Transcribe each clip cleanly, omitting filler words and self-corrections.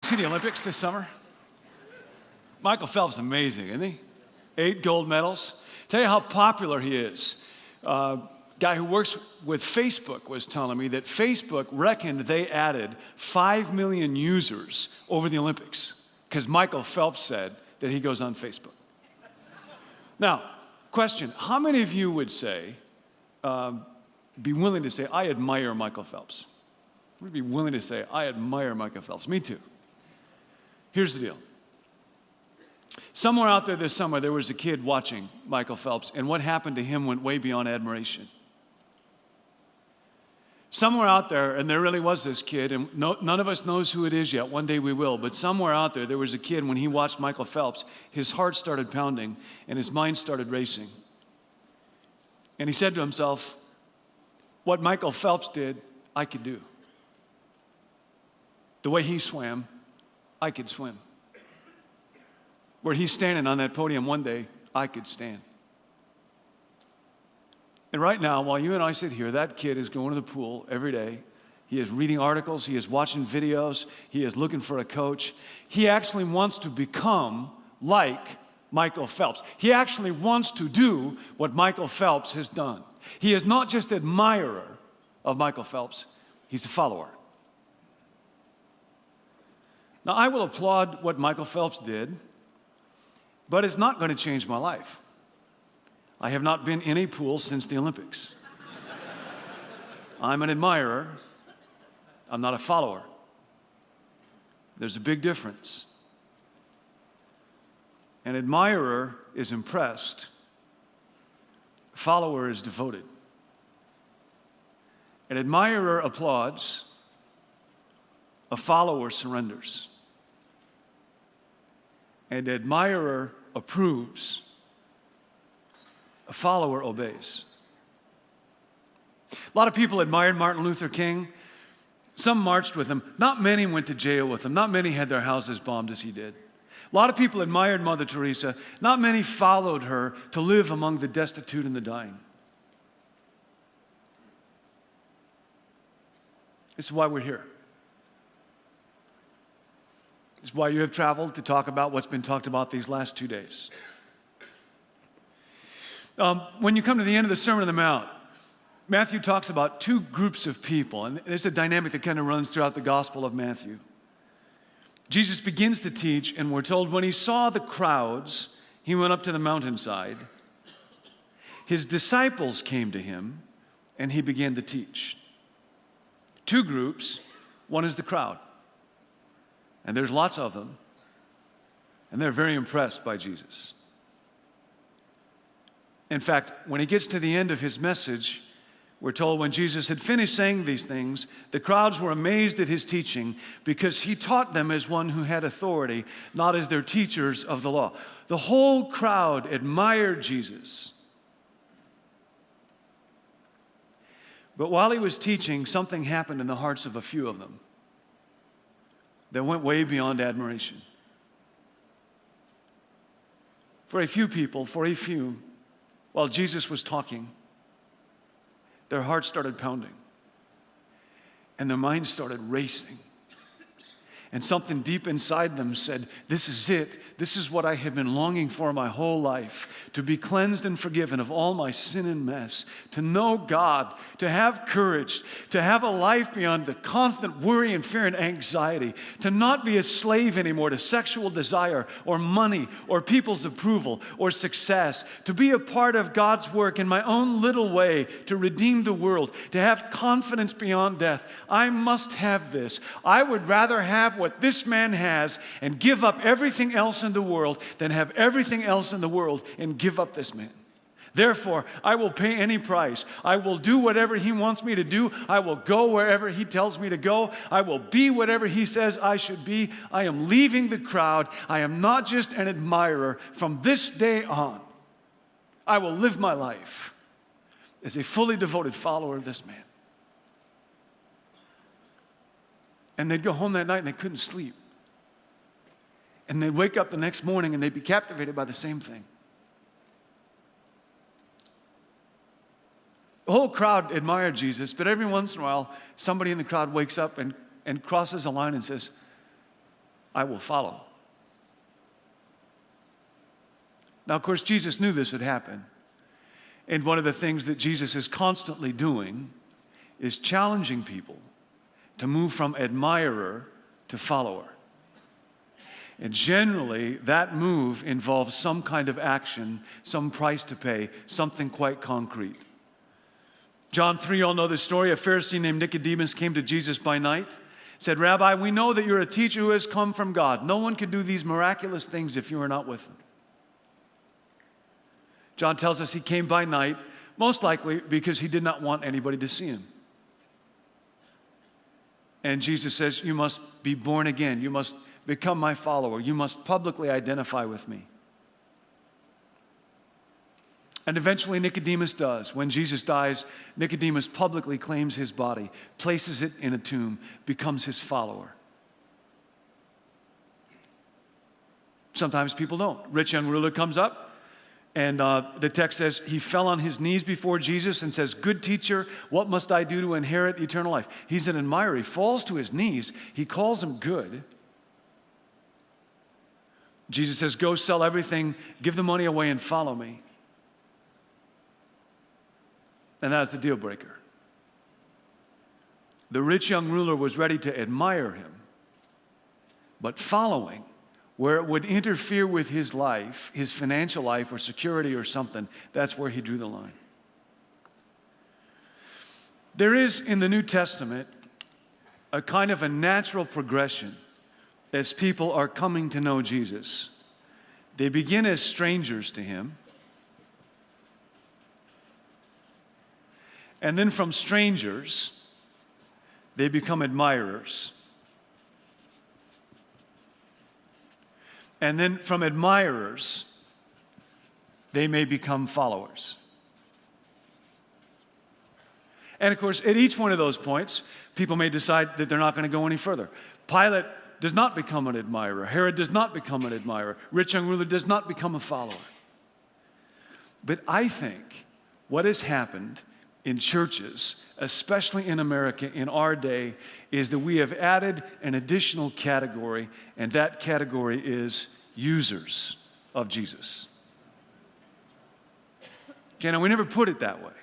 See the Olympics this summer? Michael Phelps is amazing, isn't he? 8 gold medals. Tell you how popular he is. Guy who works with Facebook was telling me that Facebook reckoned they added 5 million users over the Olympics because Michael Phelps said that he goes on Facebook. Now, question, how many of you would say, be willing to say, I admire Michael Phelps? Would be willing to say, I admire Michael Phelps? Me too. Here's the deal. Somewhere out there this summer, there was a kid watching Michael Phelps, and what happened to him went way beyond admiration. Somewhere out there, and there really was this kid, and none of us knows who it is yet. One day we will. But somewhere out there was a kid, when he watched Michael Phelps, his heart started pounding, and his mind started racing. And he said to himself, what Michael Phelps did, I could do. The way he swam, I could swim. Where he's standing on that podium one day, I could stand. And right now, while you and I sit here, that kid is going to the pool every day. He is reading articles. He is watching videos. He is looking for a coach. He actually wants to become like Michael Phelps. He actually wants to do what Michael Phelps has done. He is not just an admirer of Michael Phelps. He's a follower. Now, I will applaud what Michael Phelps did, but it's not going to change my life. I have not been in a pool since the Olympics. I'm an admirer. I'm not a follower. There's a big difference. An admirer is impressed. A follower is devoted. An admirer applauds. A follower surrenders. An admirer approves. A follower obeys. A lot of people admired Martin Luther King. Some marched with him. Not many went to jail with him. Not many had their houses bombed as he did. A lot of people admired Mother Teresa. Not many followed her to live among the destitute and the dying. This is why we're here. This is why you have traveled to talk about what's been talked about these last 2 days. When you come to the end of the Sermon on the Mount, Matthew talks about 2 groups of people, and there's a dynamic that kind of runs throughout the Gospel of Matthew. Jesus begins to teach, and we're told when he saw the crowds, he went up to the mountainside. His disciples came to him, and he began to teach. 2 groups. One is the crowd, and there's lots of them, and they're very impressed by Jesus. In fact, when he gets to the end of his message, we're told when Jesus had finished saying these things, the crowds were amazed at his teaching because he taught them as one who had authority, not as their teachers of the law. The whole crowd admired Jesus. But while he was teaching, something happened in the hearts of a few of them that went way beyond admiration. For a few, while Jesus was talking, their hearts started pounding and their minds started racing. And something deep inside them said, this is it. This is what I have been longing for my whole life, to be cleansed and forgiven of all my sin and mess, to know God, to have courage, to have a life beyond the constant worry and fear and anxiety, to not be a slave anymore to sexual desire or money or people's approval or success, to be a part of God's work in my own little way to redeem the world, to have confidence beyond death. I must have this. I would rather have what this man has and give up everything else in the world than have everything else in the world and give up this man. Therefore, I will pay any price. I will do whatever he wants me to do. I will go wherever he tells me to go. I will be whatever he says I should be. I am leaving the crowd. I am not just an admirer. From this day on, I will live my life as a fully devoted follower of this man. And they'd go home that night and they couldn't sleep. And they'd wake up the next morning and they'd be captivated by the same thing. The whole crowd admired Jesus, but every once in a while, somebody in the crowd wakes up and crosses a line and says, I will follow. Now, of course, Jesus knew this would happen. And one of the things that Jesus is constantly doing is challenging people to move from admirer to follower. And generally, that move involves some kind of action, some price to pay, something quite concrete. John 3, you all know the story. A Pharisee named Nicodemus came to Jesus by night, said, "Rabbi, we know that you're a teacher who has come from God. No one can do these miraculous things if you are not with him." John tells us he came by night, most likely because he did not want anybody to see him. And Jesus says, "You must be born again. You must become my follower. You must publicly identify with me." And eventually Nicodemus does. When Jesus dies, Nicodemus publicly claims his body, places it in a tomb, becomes his follower. Sometimes people don't. Rich young ruler comes up, and the text says he fell on his knees before Jesus and says, "Good teacher, what must I do to inherit eternal life?" He's an admirer. He falls to his knees. He calls him good. Jesus says, "Go sell everything, give the money away, and follow me." And that's the deal breaker. The rich young ruler was ready to admire him, but following, where it would interfere with his life, his financial life or security or something, that's where he drew the line. There is in the New Testament a kind of a natural progression as people are coming to know Jesus. They begin as strangers to him. And then from strangers, they become admirers. And then from admirers, they may become followers. And of course, at each one of those points, people may decide that they're not going to go any further. Pilate does not become an admirer. Herod does not become an admirer. Rich young ruler does not become a follower. But I think what has happened in churches, especially in America in our day, is that we have added an additional category, and that category is users of Jesus. Okay, now we never put it that way.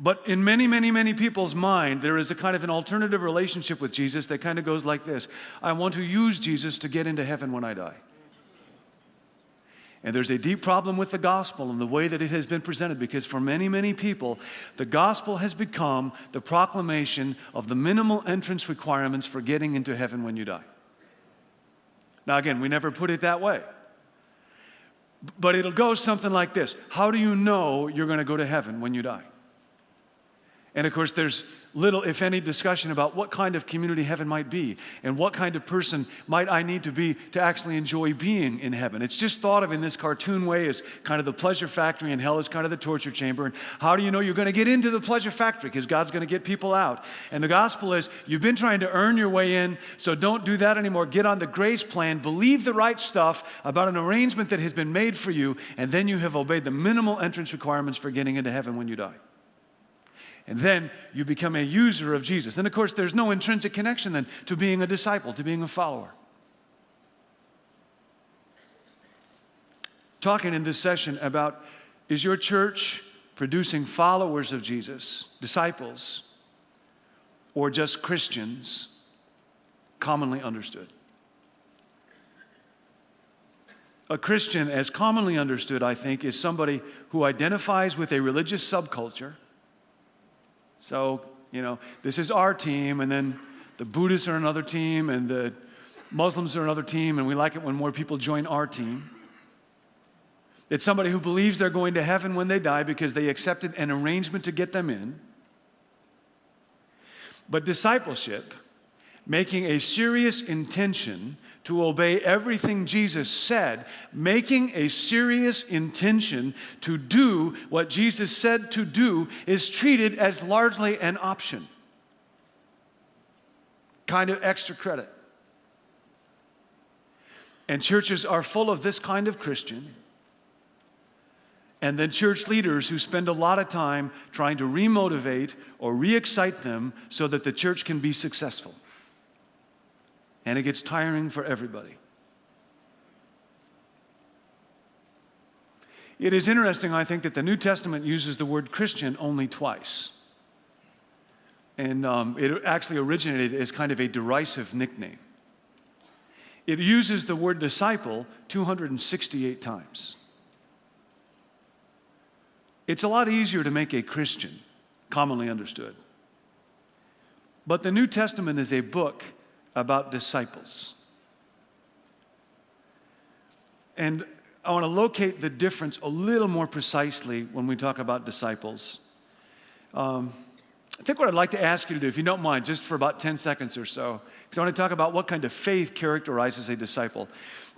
But in many, many, many people's mind, there is a kind of an alternative relationship with Jesus that kind of goes like this. I want to use Jesus to get into heaven when I die. And there's a deep problem with the gospel and the way that it has been presented, because for many, many people, the gospel has become the proclamation of the minimal entrance requirements for getting into heaven when you die. Now again, we never put it that way. But it'll go something like this. How do you know you're going to go to heaven when you die? And of course, there's little, if any, discussion about what kind of community heaven might be and what kind of person might I need to be to actually enjoy being in heaven. It's just thought of in this cartoon way as kind of the pleasure factory, and hell is kind of the torture chamber. And how do you know you're going to get into the pleasure factory? Because God's going to get people out. And the gospel is, you've been trying to earn your way in, so don't do that anymore. Get on the grace plan, believe the right stuff about an arrangement that has been made for you, and then you have obeyed the minimal entrance requirements for getting into heaven when you die. And then you become a user of Jesus. And of course, there's no intrinsic connection then to being a disciple, to being a follower. Talking in this session about, is your church producing followers of Jesus, disciples, or just Christians, commonly understood? A Christian, as commonly understood, I think, is somebody who identifies with a religious subculture. So, this is our team, and then the Buddhists are another team, and the Muslims are another team, and we like it when more people join our team. It's somebody who believes they're going to heaven when they die because they accepted an arrangement to get them in. But discipleship, making a serious intention to obey everything Jesus said, making a serious intention to do what Jesus said to do, is treated as largely an option. Kind of extra credit. And churches are full of this kind of Christian. And then church leaders who spend a lot of time trying to remotivate or re-excite them so that the church can be successful. and it gets tiring for everybody. It is interesting, I think, that the New Testament uses the word Christian only twice. And it actually originated as kind of a derisive nickname. It uses the word disciple 268 times. It's a lot easier to make a Christian, commonly understood. But the New Testament is a book about disciples. And I want to locate the difference a little more precisely when we talk about disciples. I think what I'd like to ask you to do, if you don't mind, just for about 10 seconds or so, because I want to talk about what kind of faith characterizes a disciple.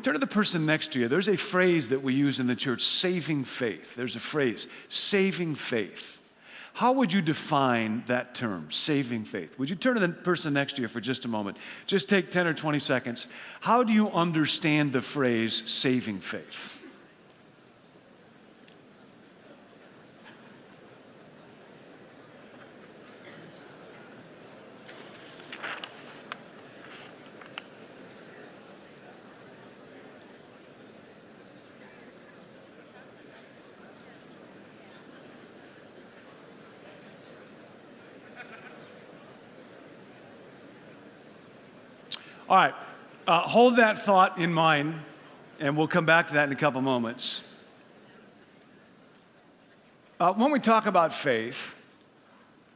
Turn to the person next to you. There's a phrase that we use in the church, saving faith. There's a phrase, saving faith. How would you define that term, saving faith? Would you turn to the person next to you for just a moment? Just take 10 or 20 seconds. How do you understand the phrase, saving faith? All right, hold that thought in mind, and we'll come back to that in a couple moments. When we talk about faith,